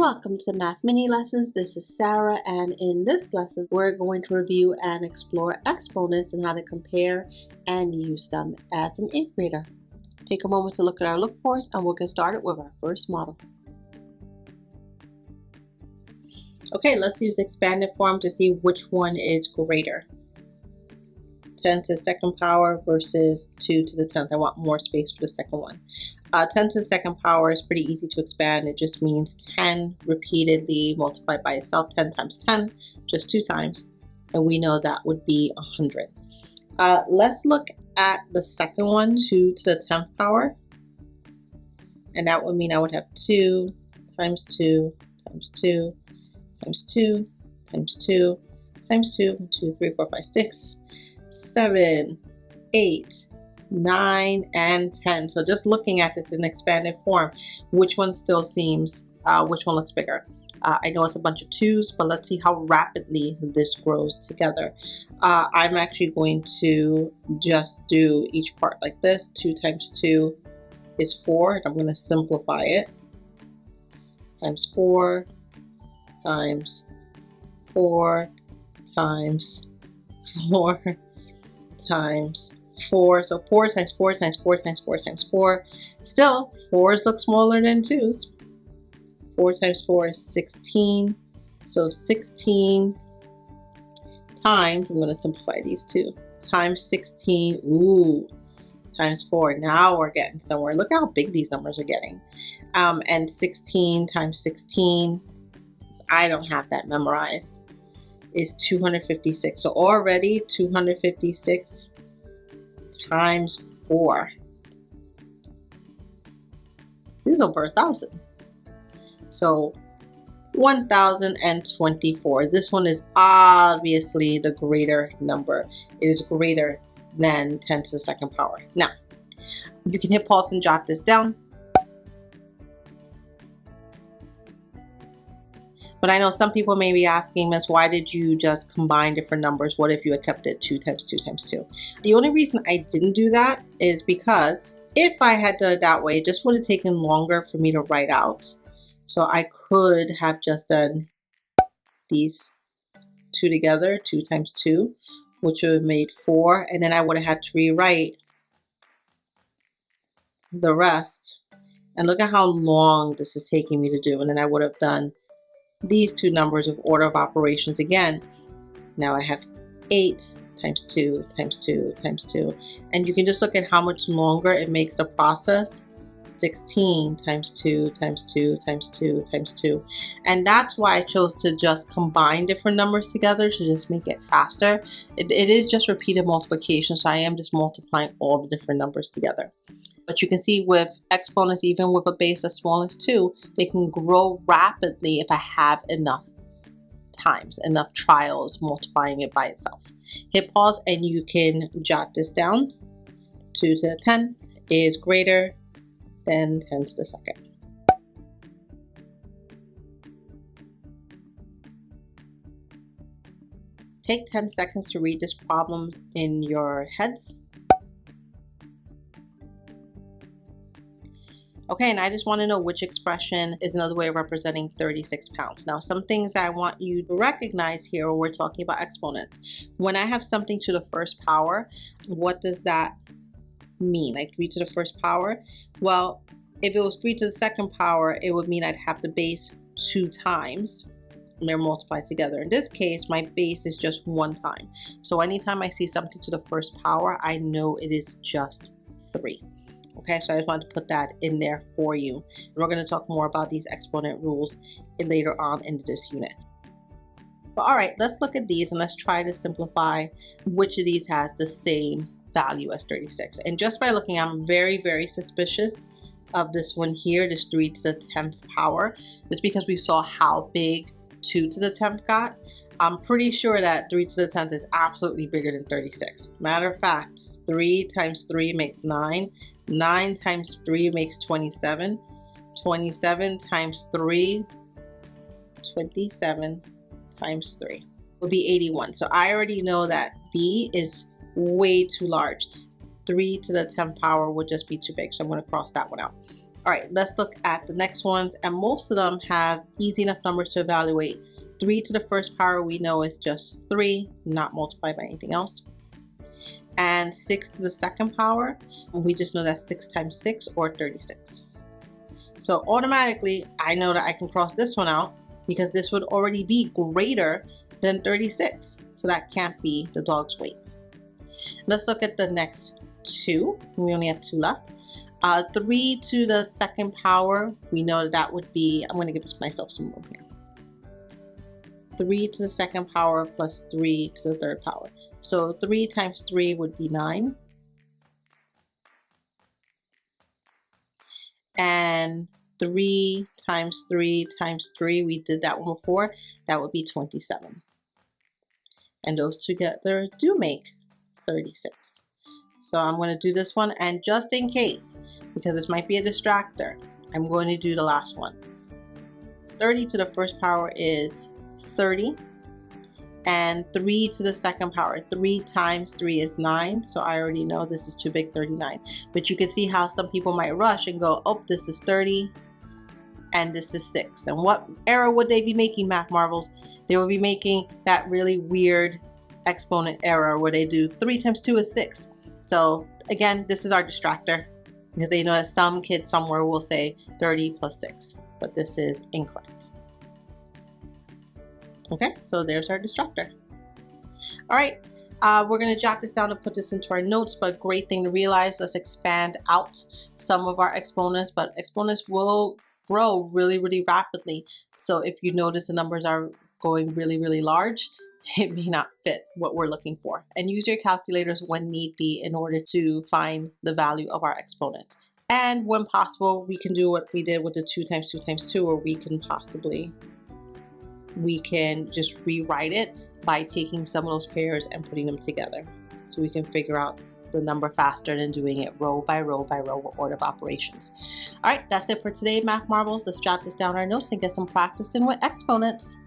Welcome to Math Mini Lessons. This is Sarah, and in this lesson we're going to review and explore exponents and how to compare and use them as an 8th grader. Take a moment to look at our look fors and we'll get started with our first model. Okay, let's use expanded form to see which one is greater. 10 to the second power versus 2 to the 10th. I want more space for the second one. 10 to the second power is pretty easy to expand. It just means 10 repeatedly multiplied by itself. 10 times 10, just 2 times. And we know that would be 100. Let's look at the second one, 2 to the 10th power. And that would mean I would have 2 times 2 times 2 times 2 times 2 times 2, 1, 2, 3, 4, 5, 6, 7, 8, 9, and 10. So just looking at this in expanded form, which one still seems, which one looks bigger? I know it's a bunch of 2's, but let's see how rapidly this grows together. I'm actually going to just do each part like this. 2 times 2 is 4, and I'm going to simplify it. Times 4 times 4 times 4 times 4. So 4 times 4 times 4 times 4 times 4. Still, 4's look smaller than 2's. 4 times 4 is 16. So 16 times, I'm going to simplify these two, times 16, times 4. Now we're getting somewhere. Look how big these numbers are getting. And 16 times 16, I don't have that memorized, is 256. So already 256 times 4 is over 1,000. So 1,024. This one is obviously the greater number. It is greater than 10 to the second power. Now, you can hit pause and jot this down. But I know some people may be asking, Miss, why did you just combine different numbers? What if you had kept it 2 times 2 times 2? The only reason I didn't do that is because if I had done it that way, it just would have taken longer for me to write out. So I could have just done these two together, 2 times 2, which would have made 4. And then I would have had to rewrite the rest. And look at how long this is taking me to do. And then I would have done these two numbers of order of operations again. Now I have 8 times 2 times 2 times 2. And you can just look at how much longer it makes the process. 16 times 2 times 2 times 2 times 2. And that's why I chose to just combine different numbers together to just make it faster. It is just repeated multiplication, so I am just multiplying all the different numbers together. But you can see with exponents, even with a base as small as 2, they can grow rapidly if I have enough times, enough trials multiplying it by itself. Hit pause and you can jot this down. 2 to the 10th is greater than 10 to the second. Take 10 seconds to read this problem in your heads. Okay, and I just want to know which expression is another way of representing 36 pounds. Now, some things that I want you to recognize here when we're talking about exponents. When I have something to the first power, what does that mean? Like 3 to the first power? Well, if it was 3 to the second power, it would mean I'd have the base 2 times and they're multiplied together. In this case, my base is just 1 time. So anytime I see something to the first power, I know it is just 3. Okay, so I just wanted to put that in there for you. And we're going to talk more about these exponent rules later on in this unit. But all right, let's look at these and let's try to simplify which of these has the same value as 36. And just by looking, I'm very, very suspicious of this one here, this 3 to the 10th power. Just because we saw how big 2 to the 10th got. I'm pretty sure that 3 to the 10th is absolutely bigger than 36. Matter of fact, 3 times 3 makes 9. 9 times 3 makes 27. 27 times 3, 27 times 3 would be 81. So I already know that B is way too large. 3 to the 10th power would just be too big. So I'm going to cross that one out. All right, let's look at the next ones, and most of them have easy enough numbers to evaluate. 3 to the first power we know is just 3, not multiplied by anything else. And 6 to the second power, we just know that's 6 times 6 or 36. So automatically, I know that I can cross this one out because this would already be greater than 36. So that can't be the dog's weight. Let's look at the next two. We only have 2 left. 3 to the second power, we know that would be, I'm going to give myself some room here. 3 to the second power plus 3 to the third power. So 3 times 3 would be 9. And 3 times 3 times 3, we did that one before, that would be 27. And those together do make 36. So I'm going to do this one, and just in case, because this might be a distractor, I'm going to do the last one. 30 to the first power is 30, and 3 to the second power, 3 times 3 is 9, so I already know this is too big, 39. But you can see how some people might rush and go, oh, this is 30, and this is 6. And what error would they be making, Math Marvels? They would be making that really weird exponent error where they do 3 times 2 is 6. So again, this is our distractor, because they know that some kids somewhere will say 30 plus 6, but this is incorrect. Okay, so there's our distractor. All right, we're going to jot this down and put this into our notes, but great thing to realize, let's expand out some of our exponents, but exponents will grow really, really rapidly. So if you notice the numbers are going really, really large, it may not fit what we're looking for. And use your calculators when need be in order to find the value of our exponents. And when possible, we can do what we did with the 2 times 2 times 2, or we can just rewrite it by taking some of those pairs and putting them together. So we can figure out the number faster than doing it row by row by row with order of operations. All right, that's it for today, Math Marvels. Let's jot this down in our notes and get some practice in with exponents.